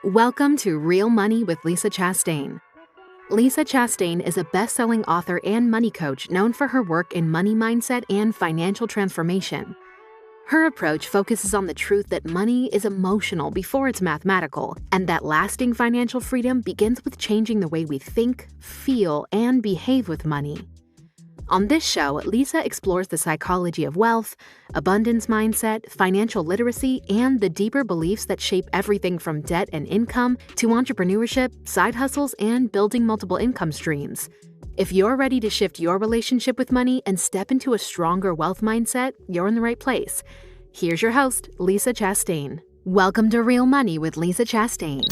Welcome to Real Money with Lisa Chastain. Lisa Chastain is a best-selling author and money coach known for her work in money mindset and financial transformation. Her approach focuses on the truth that money is emotional before it's mathematical, and that lasting financial freedom begins with changing the way we think, feel, and behave with money. On this show, Lisa explores the psychology of wealth, abundance mindset, financial literacy, and the deeper beliefs that shape everything from debt and income to entrepreneurship, side hustles, and building multiple income streams. If you're ready to shift your relationship with money and step into a stronger wealth mindset, you're in the right place. Here's your host, Lisa Chastain. Welcome to Real Money with Lisa Chastain.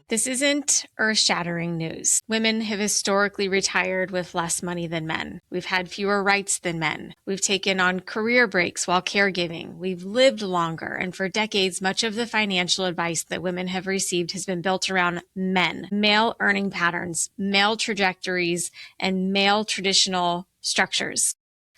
This isn't earth-shattering news. Women have historically retired with less money than men. We've had fewer rights than men. We've taken on career breaks while caregiving. We've lived longer, and for decades, much of the financial advice that women have received has been built around men, male earning patterns, male trajectories, and male traditional structures.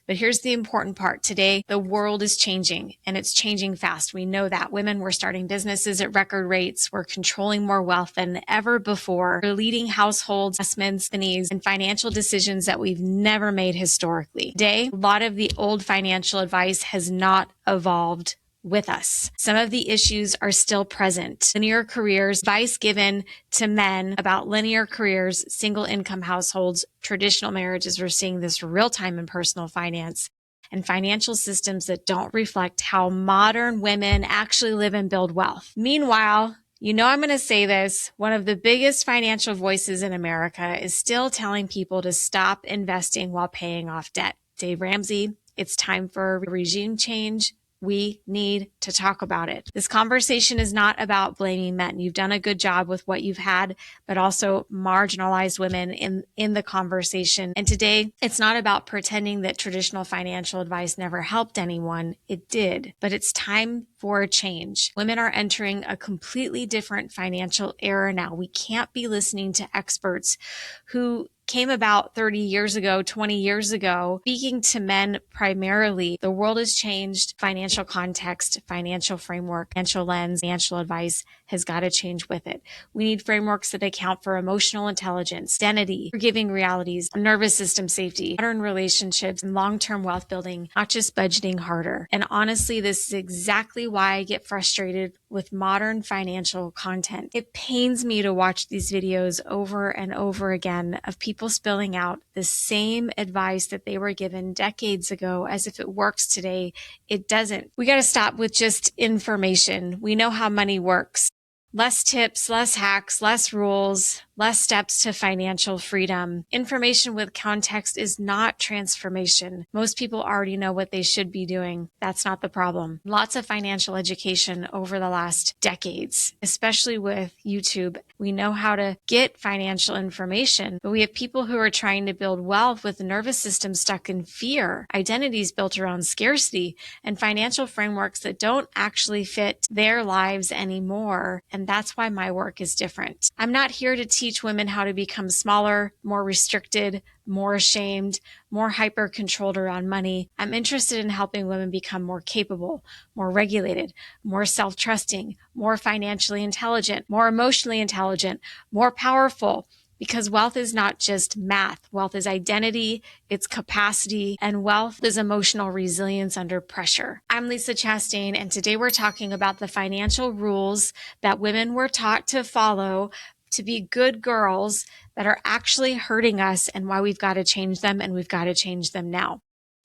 But here's the important part. Today, the world is changing, and it's changing fast. We know that. Women were starting businesses at record rates. We're controlling more wealth than ever before. We're leading households, investments, companies, and financial decisions that we've never made historically. Today, a lot of the old financial advice has not evolved with us. Some of the issues are still present. Linear careers, advice given to men about linear careers, single income households, traditional marriages. We're seeing this real time in personal finance, and financial systems that don't reflect how modern women actually live and build wealth. Meanwhile, you know I'm going to say this, one of the biggest financial voices in America is still telling people to stop investing while paying off debt. Dave Ramsey, it's time for a regime change. We need to talk about it. This conversation is not about blaming men. You've done a good job with what you've had, but also marginalized women in the conversation. And today, it's not about pretending that traditional financial advice never helped anyone. It did, but it's time for a change. Women are entering a completely different financial era now. We can't be listening to experts who came about 30 years ago, 20 years ago, speaking to men primarily. The world has changed. Financial context, financial framework, financial lens, financial advice has got to change with it. We need frameworks that account for emotional intelligence, identity, forgiving realities, nervous system safety, modern relationships, and long-term wealth building, not just budgeting harder. And honestly, this is exactly why I get frustrated with modern financial content. It pains me to watch these videos over and over again of people spilling out the same advice that they were given decades ago as if it works today. It doesn't. We got to stop with just information. We know how money works. Less tips, less hacks, less rules, less steps to financial freedom. Information with context is not transformation. Most people already know what they should be doing. That's not the problem. Lots of financial education over the last decades, especially with YouTube. We know how to get financial information, but we have people who are trying to build wealth with the nervous system stuck in fear, identities built around scarcity, and financial frameworks that don't actually fit their lives anymore. And that's why my work is different. I'm not here to teach women how to become smaller, more restricted, more ashamed, more hyper-controlled around money. I'm interested in helping women become more capable, more regulated, more self-trusting, more financially intelligent, more emotionally intelligent, more powerful. Because wealth is not just math. Wealth is identity, it's capacity, and wealth is emotional resilience under pressure. I'm Lisa Chastain, and today we're talking about the financial rules that women were taught to follow to be good girls that are actually hurting us and why we've got to change them, and we've got to change them now.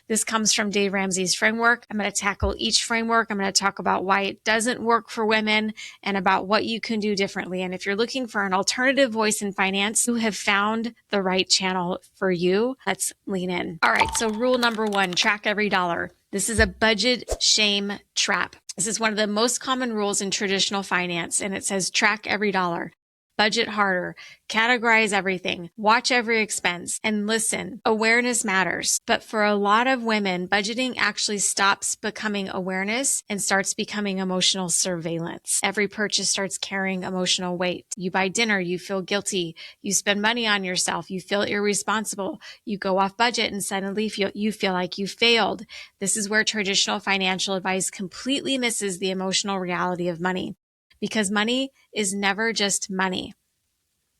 This comes from Dave Ramsey's framework. I'm going to tackle each framework. I'm going to talk about why it doesn't work for women and about what you can do differently. And if you're looking for an alternative voice in finance, you have found the right channel for you. Let's lean in. All right. So rule number 1, track every dollar. This is a budget shame trap. This is one of the most common rules in traditional finance, and it says track every dollar. Budget harder, categorize everything, watch every expense, and listen. Awareness matters. But for a lot of women, budgeting actually stops becoming awareness and starts becoming emotional surveillance. Every purchase starts carrying emotional weight. You buy dinner, you feel guilty. You spend money on yourself, you feel irresponsible. You go off budget and suddenly you feel like you failed. This is where traditional financial advice completely misses the emotional reality of money. Because money is never just money.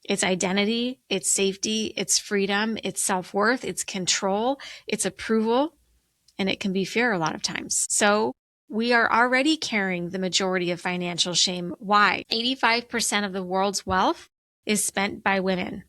It's identity, it's safety, it's freedom, it's self-worth, it's control, it's approval, and it can be fear a lot of times. So we are already carrying the majority of financial shame. Why? 85% of the world's wealth is spent by women.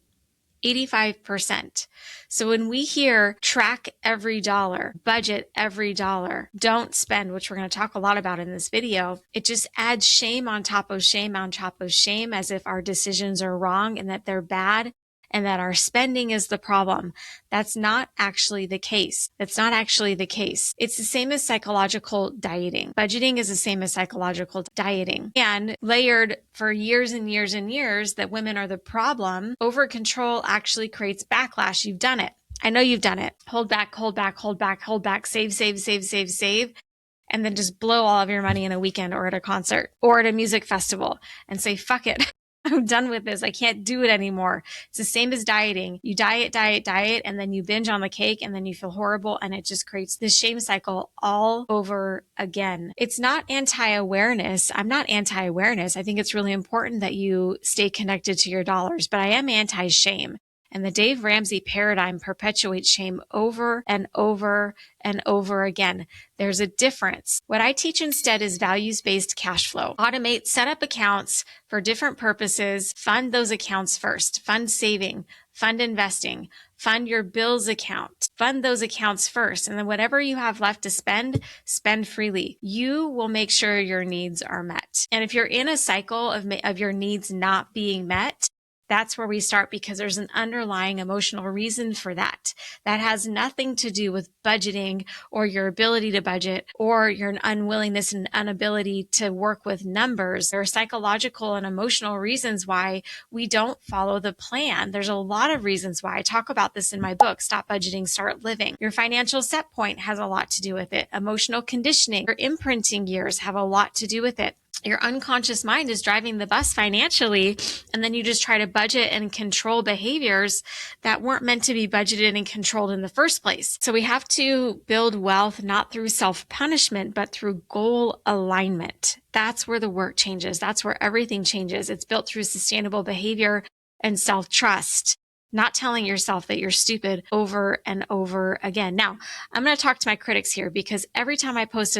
85%. So when we hear track every dollar, budget every dollar, don't spend, which we're going to talk a lot about in this video, it just adds shame on top of shame on top of shame, as if our decisions are wrong and that they're bad and that our spending is the problem. That's not actually the case. That's not actually the case. It's the same as psychological dieting. Budgeting is the same as psychological dieting. And layered for years and years and years that women are the problem, over control actually creates backlash. You've done it. I know you've done it. Hold back, hold back, hold back, hold back, save, save, save, save, save, and then just blow all of your money in a weekend or at a concert or at a music festival and say, fuck it. I'm done with this. I can't do it anymore. It's the same as dieting. You diet, and then you binge on the cake and then you feel horrible. And it just creates this shame cycle all over again. It's not anti-awareness. I'm not anti-awareness. I think it's really important that you stay connected to your dollars, but I am anti-shame. And the Dave Ramsey paradigm perpetuates shame over and over and over again. There's a difference. What I teach instead is values-based cash flow. Automate, set up accounts for different purposes. Fund those accounts first. Fund saving, fund investing, fund your bills account. Fund those accounts first. And then whatever you have left to spend, spend freely. You will make sure your needs are met. And if you're in a cycle of your needs not being met, that's where we start, because there's an underlying emotional reason for that. That has nothing to do with budgeting or your ability to budget or your unwillingness and inability to work with numbers. There are psychological and emotional reasons why we don't follow the plan. There's a lot of reasons why. I talk about this in my book, Stop Budgeting, Start Living. Your financial set point has a lot to do with it. Emotional conditioning, your imprinting years have a lot to do with it. Your unconscious mind is driving the bus financially, and then you just try to budget and control behaviors that weren't meant to be budgeted and controlled in the first place. So we have to build wealth not through self-punishment, but through goal alignment. That's where the work changes. That's where everything changes. It's built through sustainable behavior and self-trust. Not telling yourself that you're stupid over and over again. Now, I'm going to talk to my critics here, because every time I post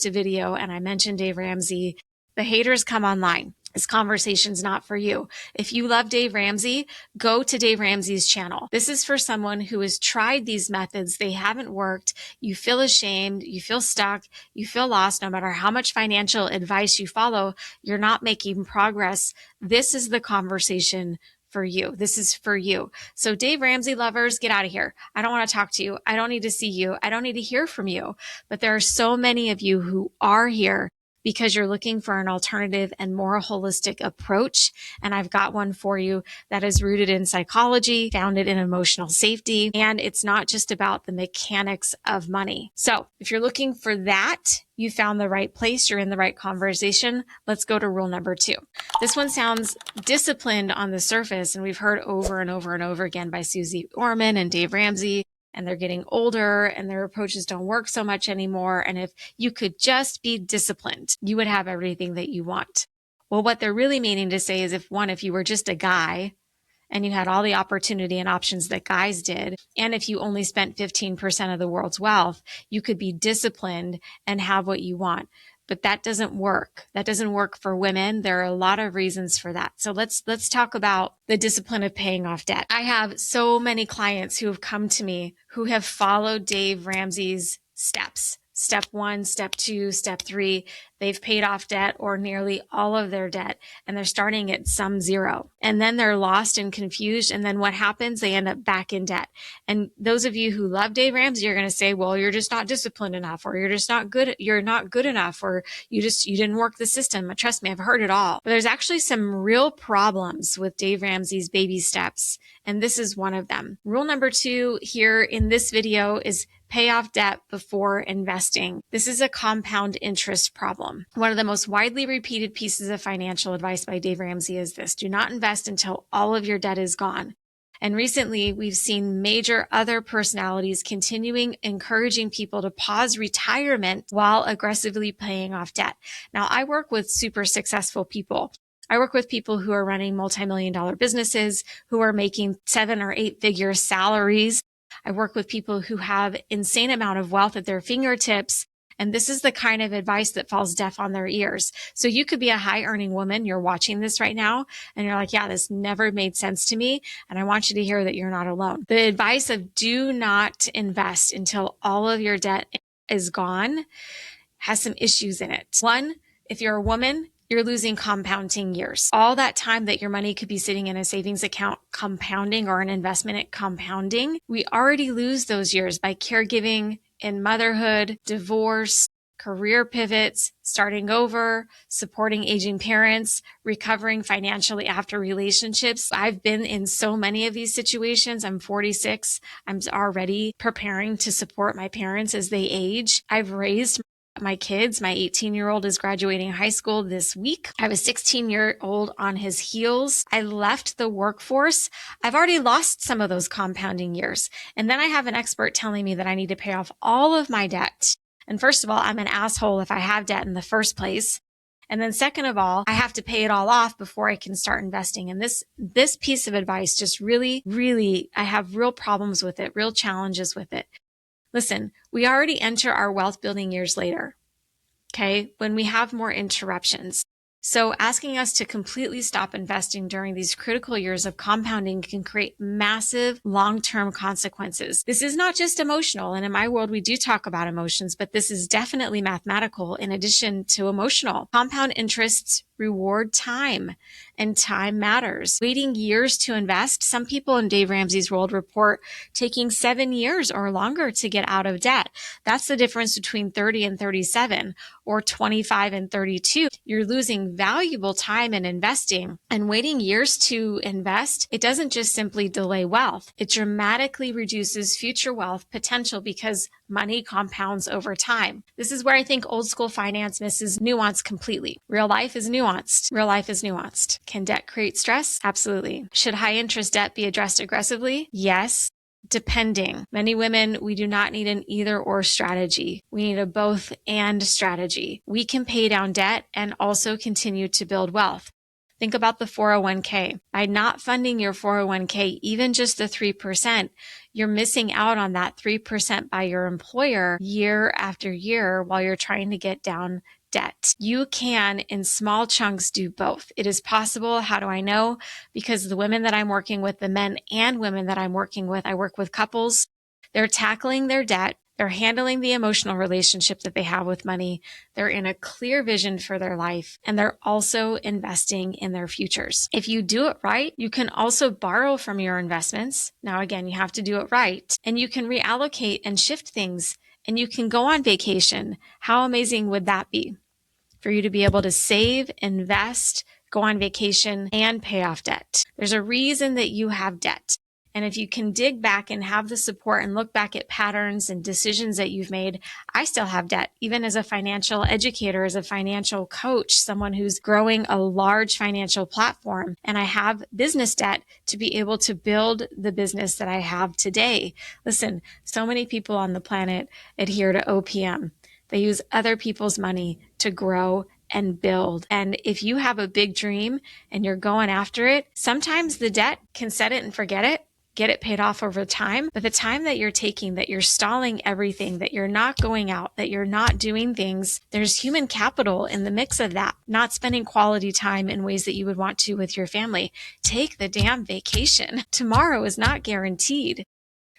a video and I mention Dave Ramsey, the haters come online. This conversation's not for you. If you love Dave Ramsey, go to Dave Ramsey's channel. This is for someone who has tried these methods. They haven't worked. You feel ashamed. You feel stuck. You feel lost. No matter how much financial advice you follow, you're not making progress. This is the conversation for you. This is for you. So Dave Ramsey lovers, get out of here. I don't want to talk to you. I don't need to see you. I don't need to hear from you. But there are so many of you who are here because you're looking for an alternative and more holistic approach. And I've got one for you that is rooted in psychology, founded in emotional safety, and it's not just about the mechanics of money. So if you're looking for that, you found the right place. You're in the right conversation. Let's go to rule number 2. This one sounds disciplined on the surface, and we've heard over and over and over again by Susie Orman and Dave Ramsey, and they're getting older and their approaches don't work so much anymore. And if you could just be disciplined, you would have everything that you want. Well, what they're really meaning to say is, if you were just a guy and you had all the opportunity and options that guys did, and if you only spent 15% of the world's wealth, you could be disciplined and have what you want. But that doesn't work. That doesn't work for women. There are a lot of reasons for that. So let's talk about the discipline of paying off debt. I have so many clients who have come to me who have followed Dave Ramsey's steps step 1, step 2, step 3, they've paid off debt or nearly all of their debt, and they're starting at sum zero. And then they're lost and confused. And then what happens? They end up back in debt. And those of you who love Dave Ramsey, you're going to say, well, you're just not disciplined enough, or you're just not good. You're not good enough, or you didn't work the system. Trust me, I've heard it all. But there's actually some real problems with Dave Ramsey's baby steps. And this is one of them. Rule number 2 here in this video is pay off debt before investing. This is a compound interest problem. One of the most widely repeated pieces of financial advice by Dave Ramsey is this: do not invest until all of your debt is gone. And recently, we've seen major other personalities continuing encouraging people to pause retirement while aggressively paying off debt. Now, I work with super successful people. I work with people who are running multi-million-dollar businesses, who are making 7 or 8 figure salaries. I work with people who have insane amount of wealth at their fingertips. And this is the kind of advice that falls deaf on their ears. So you could be a high earning woman. You're watching this right now and you're like, yeah, this never made sense to me. And I want you to hear that you're not alone. The advice of do not invest until all of your debt is gone has some issues in it. One, if you're a woman, you're losing compounding years. All that time that your money could be sitting in a savings account compounding or an investment at compounding, we already lose those years by caregiving, in motherhood, divorce, career pivots, starting over, supporting aging parents, recovering financially after relationships. I've been in so many of these situations. I'm 46. I'm already preparing to support my parents as they age. I've raised my kids. My 18-year-old is graduating high school this week. I have a 16-year-old on his heels. I left the workforce. I've already lost some of those compounding years. And then I have an expert telling me that I need to pay off all of my debt. And first of all, I'm an asshole if I have debt in the first place. And then second of all, I have to pay it all off before I can start investing. And this piece of advice just really, I have real problems with it, real challenges with it. Listen, we already enter our wealth building years later, okay, when we have more interruptions. So asking us to completely stop investing during these critical years of compounding can create massive long-term consequences. This is not just emotional. And in my world, we do talk about emotions, but this is definitely mathematical in addition to emotional. Compound interests reward time, and time matters. Waiting years to invest. Some people in Dave Ramsey's world report taking 7 years or longer to get out of debt. That's the difference between 30 and 37 or 25 and 32. You're losing valuable time in investing, and waiting years to invest. It doesn't just simply delay wealth. It dramatically reduces future wealth potential because money compounds over time. This is where I think old school finance misses nuance completely. Real life is nuanced. Real life is nuanced. Can debt create stress? Absolutely. Should high interest debt be addressed aggressively? Yes. Depending. Many women, we do not need an either or strategy. We need a both and strategy. We can pay down debt and also continue to build wealth. Think about the 401k. By not funding your 401k, even just the 3%, you're missing out on that 3% by your employer year after year while you're trying to get down debt. You can, in small chunks, do both. It is possible. How do I know? Because the women that I'm working with, the men and women that I'm working with, I work with couples, they're tackling their debt. They're handling the emotional relationship that they have with money. They're in a clear vision for their life, and they're also investing in their futures. If you do it right, you can also borrow from your investments. Now, again, you have to do it right, and you can reallocate and shift things, and you can go on vacation. How amazing would that be for you to be able to save, invest, go on vacation, and pay off debt? There's a reason that you have debt. And if you can dig back and have the support and look back at patterns and decisions that you've made, I still have debt, even as a financial educator, as a financial coach, someone who's growing a large financial platform. And I have business debt to be able to build the business that I have today. Listen, so many people on the planet adhere to OPM. They use other people's money to grow and build. And if you have a big dream and you're going after it, sometimes the debt can set it and forget it. Get it paid off over time. But the time that you're taking, that you're stalling everything, that you're not going out, that you're not doing things, there's human capital in the mix of that. Not spending quality time in ways that you would want to with your family. Take the damn vacation. Tomorrow is not guaranteed.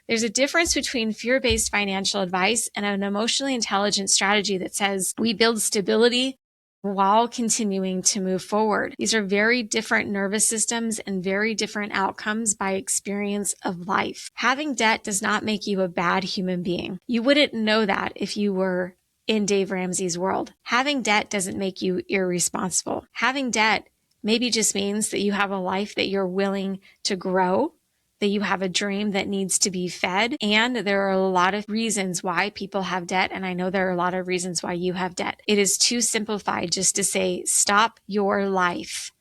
There's a difference between fear-based financial advice and an emotionally intelligent strategy that says we build stability while continuing to move forward. These are very different nervous systems and very different outcomes by experience of life. Having debt does not make you a bad human being. You wouldn't know that if you were in Dave Ramsey's world. Having debt doesn't make you irresponsible. Having debt maybe just means that you have a life that you're willing to grow, that you have a dream that needs to be fed. And there are a lot of reasons why people have debt. And I know there are a lot of reasons why you have debt. It is too simplified just to say, stop your life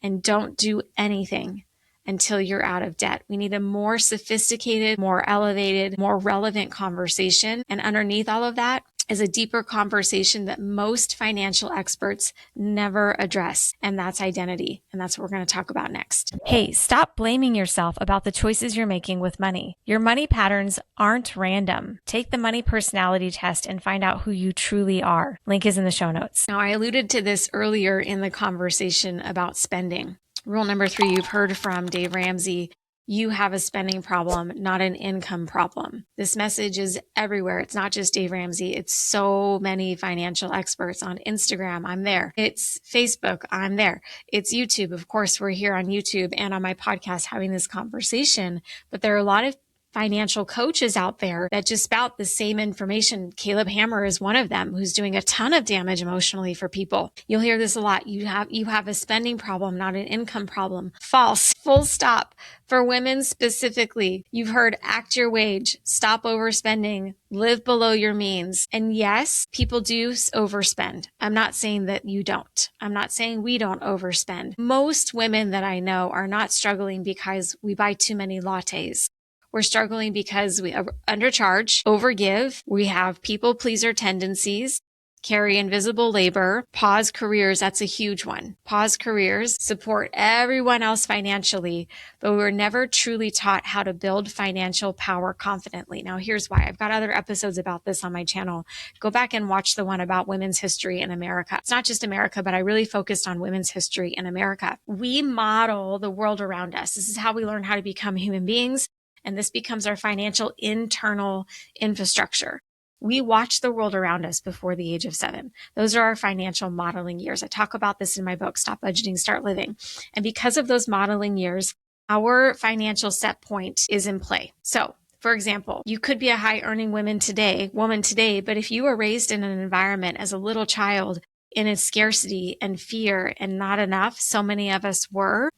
and don't do anything until you're out of debt. We need a more sophisticated, more elevated, more relevant conversation. And underneath all of that is a deeper conversation that most financial experts never address, and that's identity. And that's what we're going to talk about next. Hey, stop blaming yourself about the choices you're making with money. Your money patterns aren't random. Take the money personality test and find out who you truly are. Link is in the show notes. Now, I alluded to this earlier in the conversation about spending. Rule number 3, you've heard from Dave Ramsey. You have a spending problem, not an income problem. This message is everywhere. It's not just Dave Ramsey. It's so many financial experts on Instagram. I'm there. It's Facebook. I'm there. It's YouTube. Of course, we're here on YouTube and on my podcast having this conversation, but there are a lot of financial coaches out there that just spout the same information. Caleb Hammer is one of them who's doing a ton of damage emotionally for people. You'll hear this a lot. You have a spending problem, not an income problem. False. Full stop. For women specifically, you've heard act your wage, stop overspending, live below your means. And yes, people do overspend. I'm not saying that you don't. I'm not saying we don't overspend. Most women that I know are not struggling because we buy too many lattes. We're struggling because we undercharge, overgive, we have people pleaser tendencies, carry invisible labor, pause careers. That's a huge one. Pause careers, support everyone else financially, but we were never truly taught how to build financial power confidently. Now, here's why. I've got other episodes about this on my channel. Go back and watch the one about women's history in America. It's not just America, but I really focused on women's history in America. We model the world around us. This is how we learn how to become human beings. And this becomes our financial internal infrastructure. We watch the world around us before the age of 7. Those are our financial modeling years. I talk about this in my book, Stop Budgeting, Start Living. And because of those modeling years, our financial set point is in play. So, for example, you could be a high earning woman today, but if you were raised in an environment as a little child in a scarcity and fear and not enough, so many of us were,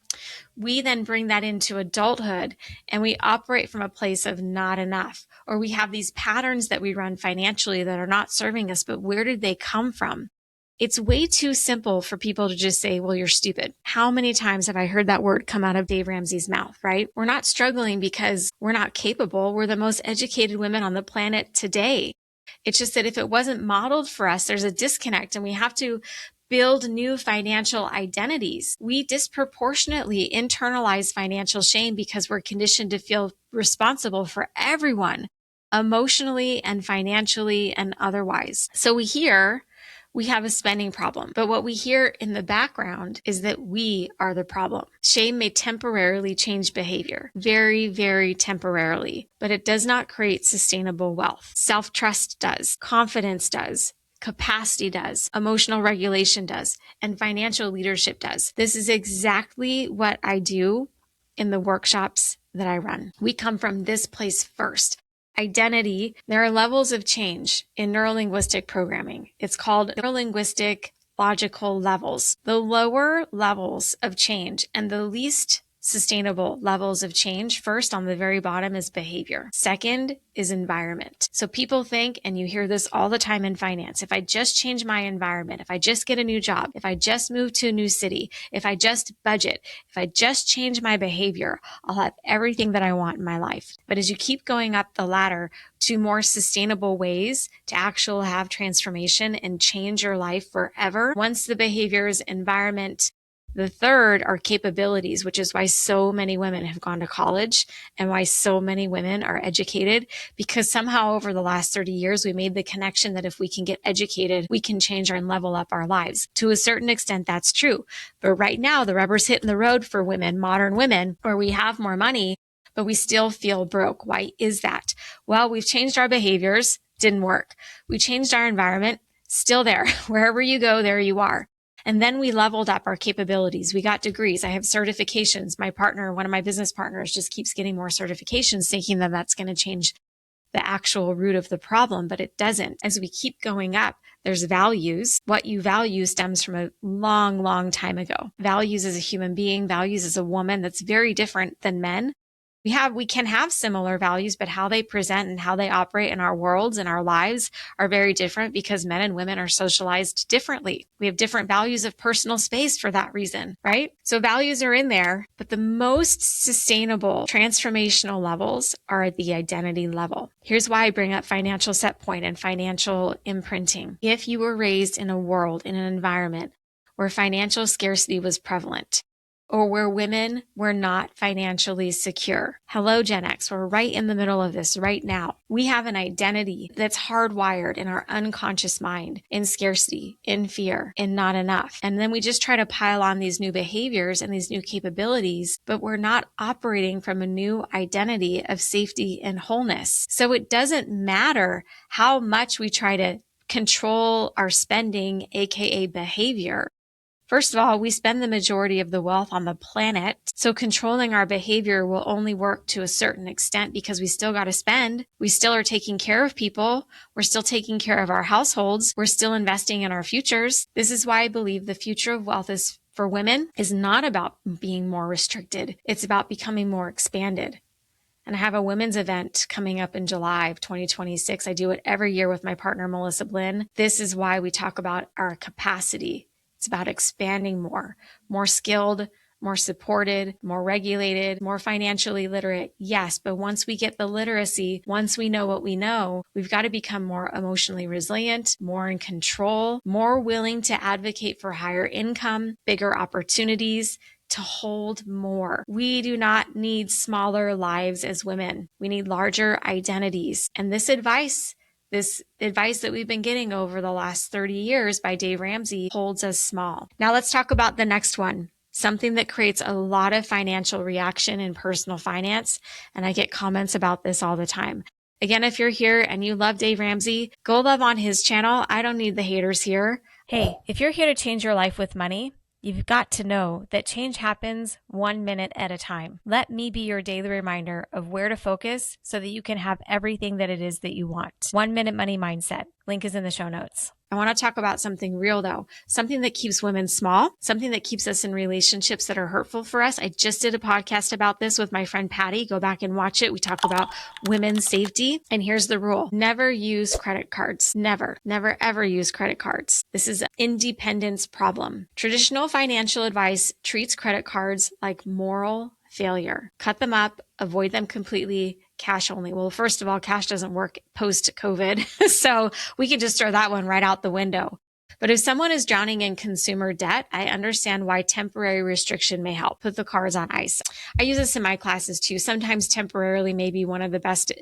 we then bring that into adulthood and we operate from a place of not enough, or we have these patterns that we run financially that are not serving us, but where did they come from? It's way too simple for people to just say, well, you're stupid. How many times have I heard that word come out of Dave Ramsey's mouth, right? We're not struggling because we're not capable. We're the most educated women on the planet today. It's just that if it wasn't modeled for us, there's a disconnect and we have to build new financial identities. We disproportionately internalize financial shame because we're conditioned to feel responsible for everyone, emotionally and financially and otherwise. So we have a spending problem, but what we hear in the background is that we are the problem. Shame may temporarily change behavior, very, very temporarily, but it does not create sustainable wealth. Self-trust does, confidence does, capacity does, emotional regulation does, and financial leadership does. This is exactly what I do in the workshops that I run. We come from this place first. Identity, there are levels of change in neurolinguistic programming. It's called neurolinguistic logical levels. The lower levels of change and the least sustainable levels of change, first on the very bottom is behavior. Second is environment. So people think, and you hear this all the time in finance, if I just change my environment, if I just get a new job, if I just move to a new city, if I just budget, if I just change my behavior, I'll have everything that I want in my life. But as you keep going up the ladder to more sustainable ways to actually have transformation and change your life forever, once the behaviors, environment, the third are capabilities, which is why so many women have gone to college and why so many women are educated, because somehow over the last 30 years, we made the connection that if we can get educated, we can change and level up our lives. To a certain extent, that's true. But right now, the rubber's hitting the road for women, modern women, where we have more money, but we still feel broke. Why is that? Well, we've changed our behaviors, didn't work. We changed our environment, still there. Wherever you go, there you are. And then we leveled up our capabilities. We got degrees. I have certifications. My partner, one of my business partners, just keeps getting more certifications, thinking that that's going to change the actual root of the problem, but it doesn't. As we keep going up, there's values. What you value stems from a long, long time ago. Values as a human being, values as a woman, that's very different than men. We can have similar values, but how they present and how they operate in our worlds and our lives are very different because men and women are socialized differently. We have different values of personal space for that reason, right? So values are in there, but the most sustainable transformational levels are at the identity level. Here's why I bring up financial set point and financial imprinting. If you were raised in a world, in an environment where financial scarcity was prevalent, or where women were not financially secure. Hello, Gen X. We're right in the middle of this right now. We have an identity that's hardwired in our unconscious mind, in scarcity, in fear, in not enough. And then we just try to pile on these new behaviors and these new capabilities, but we're not operating from a new identity of safety and wholeness. So it doesn't matter how much we try to control our spending, aka behavior. First of all, we spend the majority of the wealth on the planet, so controlling our behavior will only work to a certain extent because we still got to spend. We still are taking care of people. We're still taking care of our households. We're still investing in our futures. This is why I believe the future of wealth is for women is not about being more restricted. It's about becoming more expanded. And I have a women's event coming up in July of 2026. I do it every year with my partner, Melissa Blinn. This is why we talk about our capacity. It's about expanding more skilled, more supported, more regulated, more financially literate. Yes, but once we get the literacy, once we know what we know, we've got to become more emotionally resilient, more in control, more willing to advocate for higher income, bigger opportunities, to hold more. We do not need smaller lives as women. We need larger identities. And this advice that we've been getting over the last 30 years by Dave Ramsey holds us small. Now let's talk about the next one, something that creates a lot of financial reaction in personal finance. And I get comments about this all the time. Again, if you're here and you love Dave Ramsey, go love on his channel. I don't need the haters here. Hey, if you're here to change your life with money, you've got to know that change happens 1 minute at a time. Let me be your daily reminder of where to focus so that you can have everything that it is that you want. 1 Minute Money Mindset. Link is in the show notes. I want to talk about something real though, something that keeps women small, something that keeps us in relationships that are hurtful for us. I just did a podcast about this with my friend Patty. Go back and watch it. We talk about women's safety. And here's the rule. Never use credit cards. Never, ever use credit cards. This is an independence problem. Traditional financial advice treats credit cards like moral failure. Cut them up, avoid them completely, cash only. Well, first of all, cash doesn't work post-COVID. So we can just throw that one right out the window. But if someone is drowning in consumer debt, I understand why temporary restriction may help. Put the cards on ice. I use this in my classes too. Sometimes temporarily may be one of the best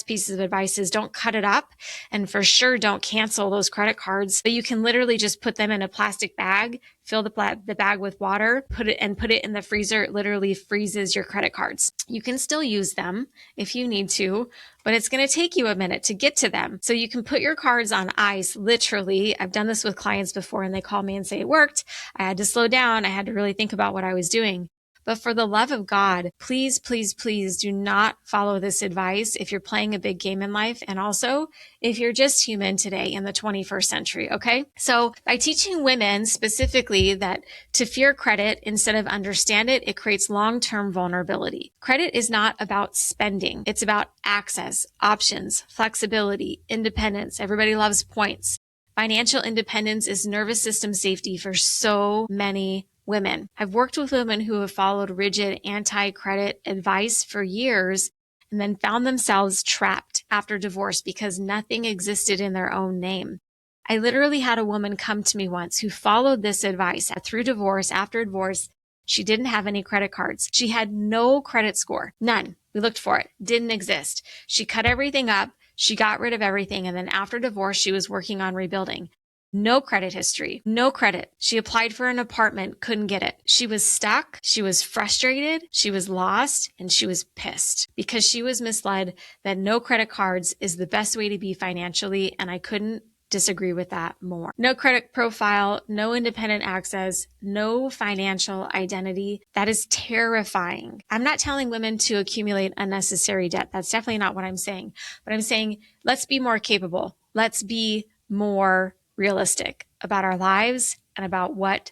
pieces of advice is don't cut it up, and for sure don't cancel those credit cards. But you can literally just put them in a plastic bag, fill the bag with water, put it in the freezer. It literally freezes your credit cards. You can still use them if you need to, but it's going to take you a minute to get to them. So you can put your cards on ice, literally. I've done this with clients before and they call me and say it worked. I had to slow down. I had to really think about what I was doing. But for the love of God, please, please, please do not follow this advice if you're playing a big game in life. And also if you're just human today in the 21st century. Okay. So by teaching women specifically that to fear credit instead of understand it, it creates long-term vulnerability. Credit is not about spending. It's about access, options, flexibility, independence. Everybody loves points. Financial independence is nervous system safety for so many women. I've worked with women who have followed rigid anti-credit advice for years and then found themselves trapped after divorce because nothing existed in their own name. I literally had a woman come to me once who followed this advice through divorce. After divorce, she didn't have any credit cards. She had no credit score, none. We looked for it, didn't exist. She cut everything up. She got rid of everything. And then after divorce, she was working on rebuilding. No credit history, no credit. She applied for an apartment, couldn't get it. She was stuck, she was frustrated, she was lost, and she was pissed because she was misled that no credit cards is the best way to be financially, and I couldn't disagree with that more. No credit profile, no independent access, no financial identity. That is terrifying. I'm not telling women to accumulate unnecessary debt. That's definitely not what I'm saying. But I'm saying, let's be more capable. Let's be more realistic about our lives and about what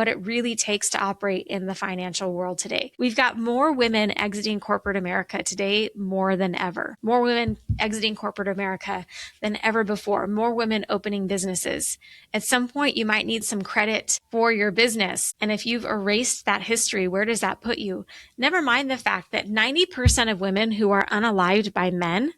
it really takes to operate in the financial world today. We've got more women exiting corporate America today more than ever. More women exiting corporate America than ever before. More women opening businesses. At some point, you might need some credit for your business. And if you've erased that history, where does that put you? Never mind the fact that 90% of women who are unalived by men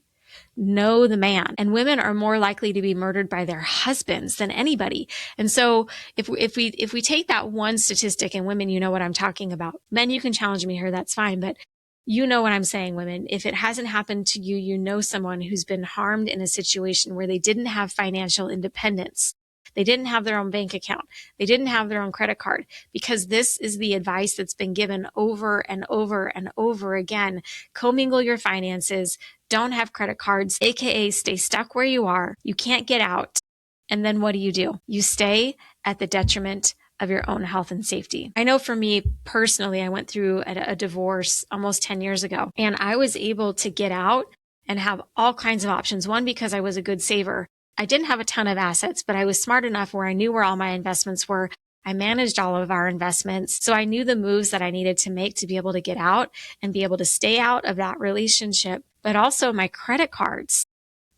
know the man, and women are more likely to be murdered by their husbands than anybody. And so if we take that one statistic, and women, you know what I'm talking about. Men, you can challenge me here, that's fine, but you know what I'm saying, women. If it hasn't happened to you, you know someone who's been harmed in a situation where they didn't have financial independence. They didn't have their own bank account. They didn't have their own credit card, because this is the advice that's been given over and over and over again. Commingle your finances. Don't have credit cards, AKA stay stuck where you are. You can't get out. And then what do? You stay at the detriment of your own health and safety. I know for me personally, I went through a divorce almost 10 years ago, and I was able to get out and have all kinds of options. One, because I was a good saver. I didn't have a ton of assets, but I was smart enough where I knew where all my investments were. I managed all of our investments. So I knew the moves that I needed to make to be able to get out and be able to stay out of that relationship. But also my credit cards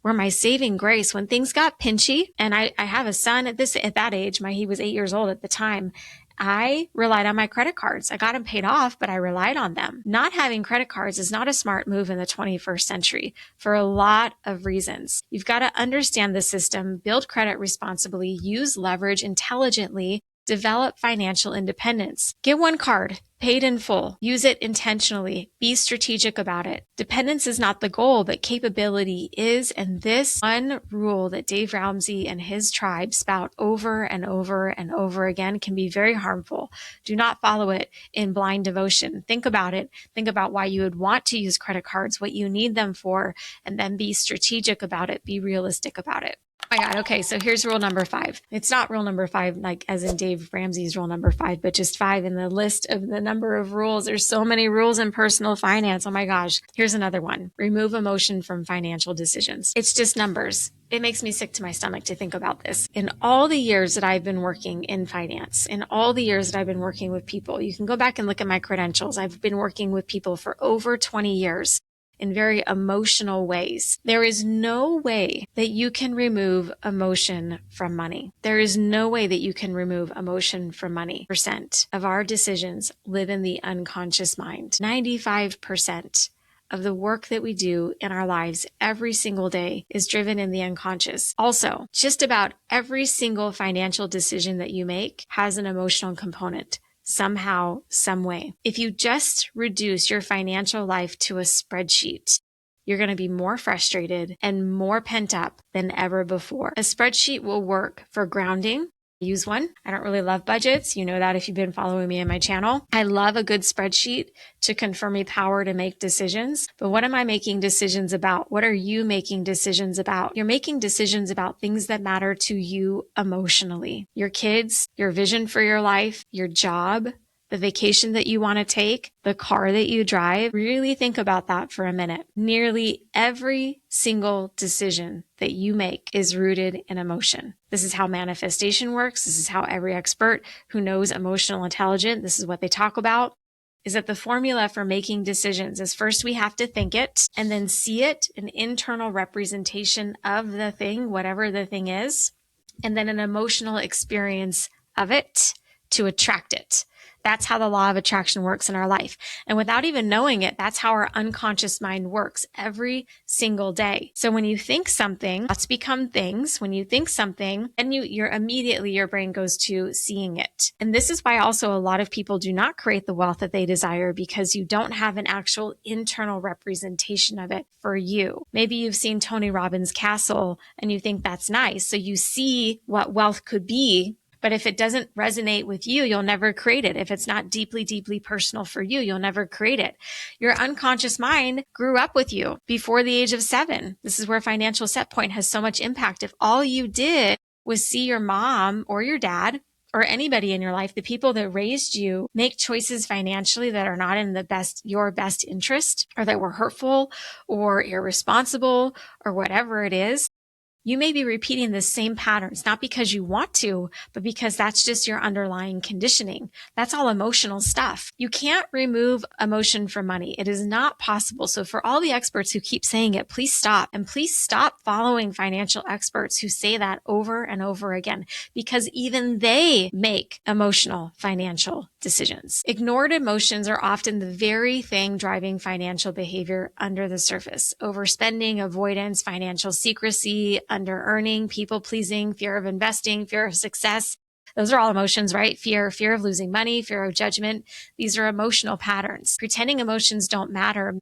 were my saving grace when things got pinchy. And I have a son at that age. He was 8 years old at the time. I relied on my credit cards. I got them paid off, but I relied on them. Not having credit cards is not a smart move in the 21st century for a lot of reasons. You've got to understand the system, build credit responsibly, use leverage intelligently, develop financial independence. Get one card, paid in full. Use it intentionally. Be strategic about it. Dependence is not the goal, but capability is. And this one rule that Dave Ramsey and his tribe spout over and over and over again can be very harmful. Do not follow it in blind devotion. Think about it. Think about why you would want to use credit cards, what you need them for, and then be strategic about it. Be realistic about it. Oh my God. Okay. So here's rule number 5. It's not rule number 5, like as in Dave Ramsey's rule number 5, but just 5 in the list of the number of rules. There's so many rules in personal finance. Oh my gosh. Here's another one. Remove emotion from financial decisions. It's just numbers. It makes me sick to my stomach to think about this. In all the years that I've been working in finance, in all the years that I've been working with people, you can go back and look at my credentials. I've been working with people for over 20 years. In very emotional ways. There is no way that you can remove emotion from money. There is no way that you can remove emotion from money. Percent of our decisions live in the unconscious mind. 95% of the work that we do in our lives every single day is driven in the unconscious. Also, just about every single financial decision that you make has an emotional component. Somehow, some way. If you just reduce your financial life to a spreadsheet, you're going to be more frustrated and more pent up than ever before. A spreadsheet will work for grounding. Use one. I don't really love budgets. You know that if you've been following me on my channel. I love a good spreadsheet to confer me power to make decisions. But what am I making decisions about? What are you making decisions about? You're making decisions about things that matter to you emotionally. Your kids, your vision for your life, your job, the vacation that you want to take, the car that you drive. Really think about that for a minute. Nearly every single decision that you make is rooted in emotion. This is how manifestation works. This is how every expert who knows emotional intelligence, this is what they talk about, is that the formula for making decisions is first we have to think it and then see it, an internal representation of the thing, whatever the thing is, and then an emotional experience of it to attract it. That's how the law of attraction works in our life. And without even knowing it, that's how our unconscious mind works every single day. So when you think something, thoughts become things. When you think something, then you're immediately, your brain goes to seeing it. And this is why also a lot of people do not create the wealth that they desire, because you don't have an actual internal representation of it for you. Maybe you've seen Tony Robbins' Castle and you think that's nice. So you see what wealth could be. But if it doesn't resonate with you, you'll never create it. If it's not deeply, deeply personal for you, you'll never create it. Your unconscious mind grew up with you before the age of 7. This is where financial set point has so much impact. If all you did was see your mom or your dad or anybody in your life, the people that raised you, make choices financially that are not in your best interest, or that were hurtful or irresponsible or whatever it is, you may be repeating the same patterns, not because you want to, but because that's just your underlying conditioning. That's all emotional stuff. You can't remove emotion from money. It is not possible. So for all the experts who keep saying it, please stop. And please stop following financial experts who say that over and over again, because even they make emotional financial decisions. Ignored emotions are often the very thing driving financial behavior under the surface. Overspending, avoidance, financial secrecy, under earning, people pleasing, fear of investing, fear of success. Those are all emotions, right? Fear of losing money, fear of judgment. These are emotional patterns. Pretending emotions don't matter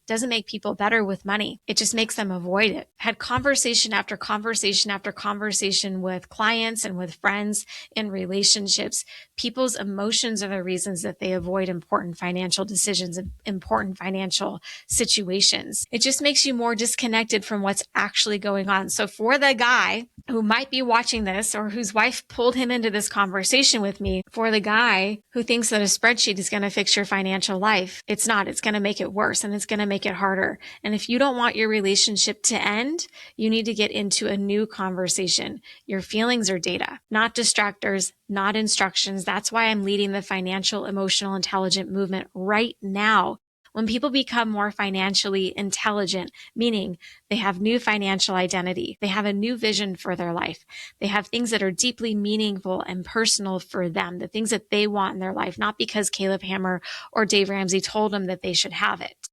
doesn't make people better with money. It just makes them avoid it. Had conversation after conversation after conversation with clients and with friends in relationships. People's emotions are the reasons that they avoid important financial decisions and important financial situations. It just makes you more disconnected from what's actually going on. So for the guy who might be watching this, or whose wife pulled him into this conversation with me, for the guy who thinks that a spreadsheet is going to fix your financial life, it's not. It's going to make it worse, and it's going to make it harder. And if you don't want your relationship to end, you need to get into a new conversation. Your feelings are data, not distractors, not instructions. That's why I'm leading the financial, emotional, intelligent movement right now. When people become more financially intelligent, meaning they have new financial identity, they have a new vision for their life, they have things that are deeply meaningful and personal for them, the things that they want in their life, not because Caleb Hammer or Dave Ramsey told them that they should have it.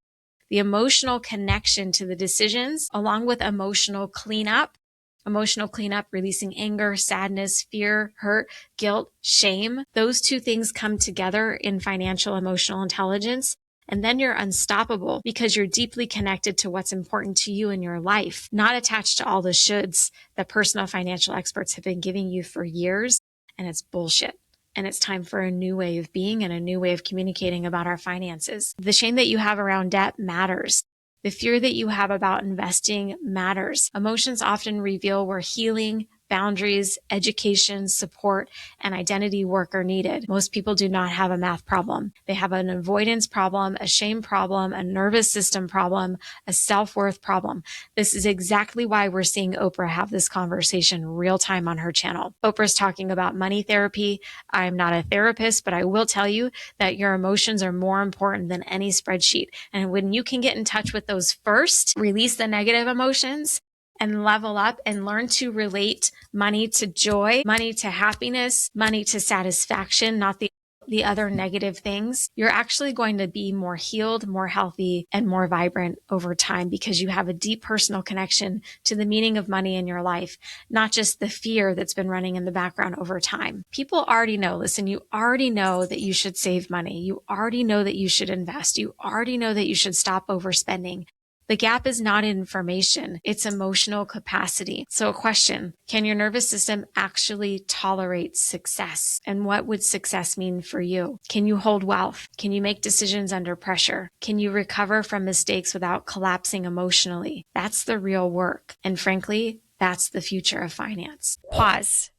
The emotional connection to the decisions, along with emotional cleanup, releasing anger, sadness, fear, hurt, guilt, shame. Those two things come together in financial emotional intelligence. And then you're unstoppable because you're deeply connected to what's important to you in your life, not attached to all the shoulds that personal financial experts have been giving you for years. And it's bullshit. And it's time for a new way of being and a new way of communicating about our finances. The shame that you have around debt matters. The fear that you have about investing matters. Emotions often reveal where healing, boundaries, education, support, and identity work are needed. Most people do not have a math problem. They have an avoidance problem, a shame problem, a nervous system problem, a self-worth problem. This is exactly why we're seeing Oprah have this conversation real time on her channel. Oprah's talking about money therapy. I'm not a therapist, but I will tell you that your emotions are more important than any spreadsheet. And when you can get in touch with those first, release the negative emotions, and level up and learn to relate money to joy, money to happiness, money to satisfaction, not the other negative things, you're actually going to be more healed, more healthy, and more vibrant over time because you have a deep personal connection to the meaning of money in your life, not just the fear that's been running in the background over time. People already know, listen, you already know that you should save money. You already know that you should invest. You already know that you should stop overspending. The gap is not information, it's emotional capacity. So a question, can your nervous system actually tolerate success? And what would success mean for you? Can you hold wealth? Can you make decisions under pressure? Can you recover from mistakes without collapsing emotionally? That's the real work. And frankly, that's the future of finance. Pause.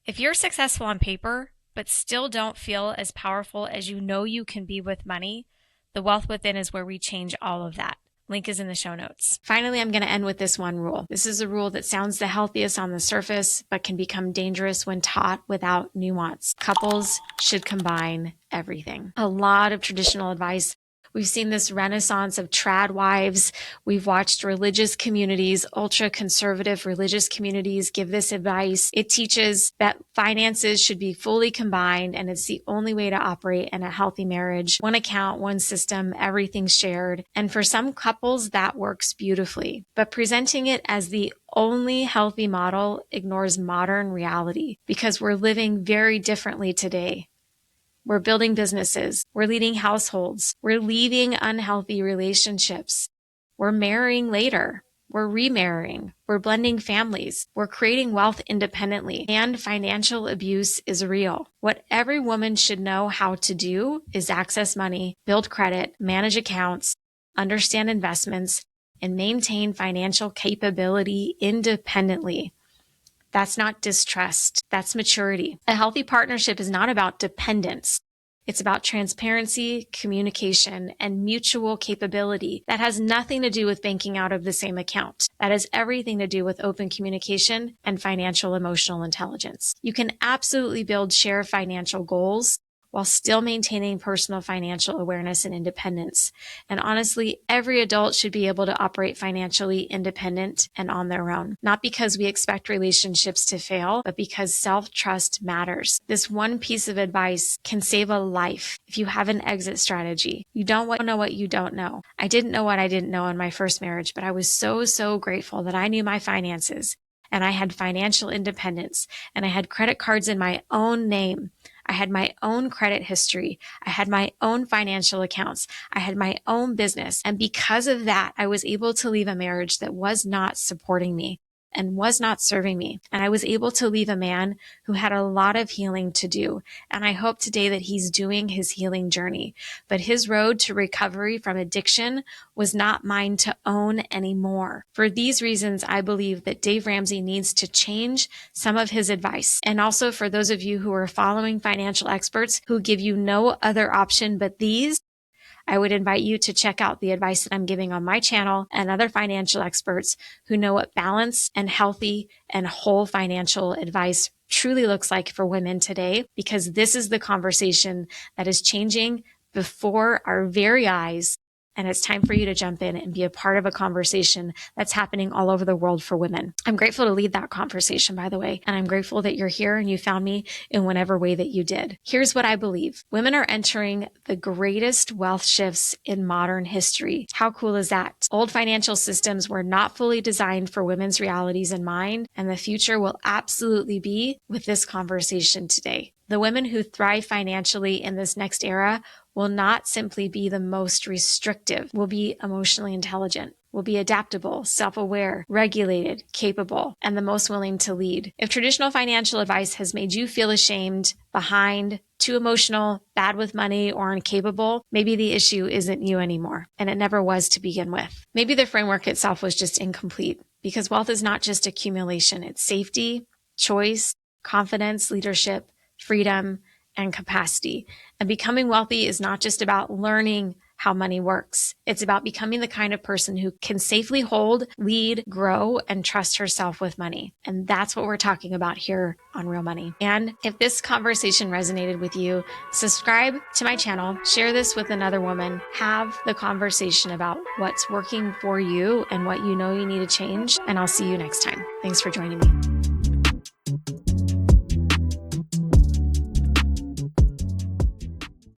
If you're successful on paper, but still don't feel as powerful as you know you can be with money, the Wealth Within is where we change all of that. Link is in the show notes. Finally, I'm going to end with this one rule. This is a rule that sounds the healthiest on the surface, but can become dangerous when taught without nuance. Couples should combine everything. A lot of traditional advice We've seen this renaissance of trad wives. We've watched religious communities, ultra-conservative religious communities give this advice. It teaches that finances should be fully combined, and it's the only way to operate in a healthy marriage. One account, one system, everything's shared. And for some couples, that works beautifully. But presenting it as the only healthy model ignores modern reality because we're living very differently today. We're building businesses. We're leading households. We're leaving unhealthy relationships. We're marrying later. We're remarrying. We're blending families. We're creating wealth independently. And financial abuse is real. What every woman should know how to do is access money, build credit, manage accounts, understand investments, and maintain financial capability independently. That's not distrust. That's maturity. A healthy partnership is not about dependence. It's about transparency, communication, and mutual capability. That has nothing to do with banking out of the same account. That has everything to do with open communication and financial emotional intelligence. You can absolutely build shared financial goals while still maintaining personal financial awareness and independence. And honestly, every adult should be able to operate financially independent and on their own. Not because we expect relationships to fail, but because self-trust matters. This one piece of advice can save a life if you have an exit strategy. You don't know what you don't know. I didn't know what I didn't know in my first marriage, but I was so grateful that I knew my finances and I had financial independence and I had credit cards in my own name. I had my own credit history. I had my own financial accounts. I had my own business. And because of that, I was able to leave a marriage that was not supporting me and was not serving me. And I was able to leave a man who had a lot of healing to do. And I hope today that he's doing his healing journey. But his road to recovery from addiction was not mine to own anymore. For these reasons, I believe that Dave Ramsey needs to change some of his advice. And also for those of you who are following financial experts who give you no other option but these, I would invite you to check out the advice that I'm giving on my channel and other financial experts who know what balanced and healthy and whole financial advice truly looks like for women today, because this is the conversation that is changing before our very eyes. And it's time for you to jump in and be a part of a conversation that's happening all over the world for women. I'm grateful to lead that conversation, by the way. And I'm grateful that you're here and you found me in whatever way that you did. Here's what I believe. Women are entering the greatest wealth shifts in modern history. How cool is that? Old financial systems were not fully designed for women's realities in mind, and the future will absolutely be with this conversation today. The women who thrive financially in this next era will not simply be the most restrictive, will be emotionally intelligent, will be adaptable, self-aware, regulated, capable, and the most willing to lead. If traditional financial advice has made you feel ashamed, behind, too emotional, bad with money, or incapable, maybe the issue isn't you anymore, and it never was to begin with. Maybe the framework itself was just incomplete, because wealth is not just accumulation. It's safety, choice, confidence, leadership, freedom, and capacity. And becoming wealthy is not just about learning how money works. It's about becoming the kind of person who can safely hold, lead, grow, and trust herself with money. And that's what we're talking about here on Real Money. And if this conversation resonated with you, subscribe to my channel, share this with another woman, have the conversation about what's working for you and what you know you need to change. And I'll see you next time. Thanks for joining me.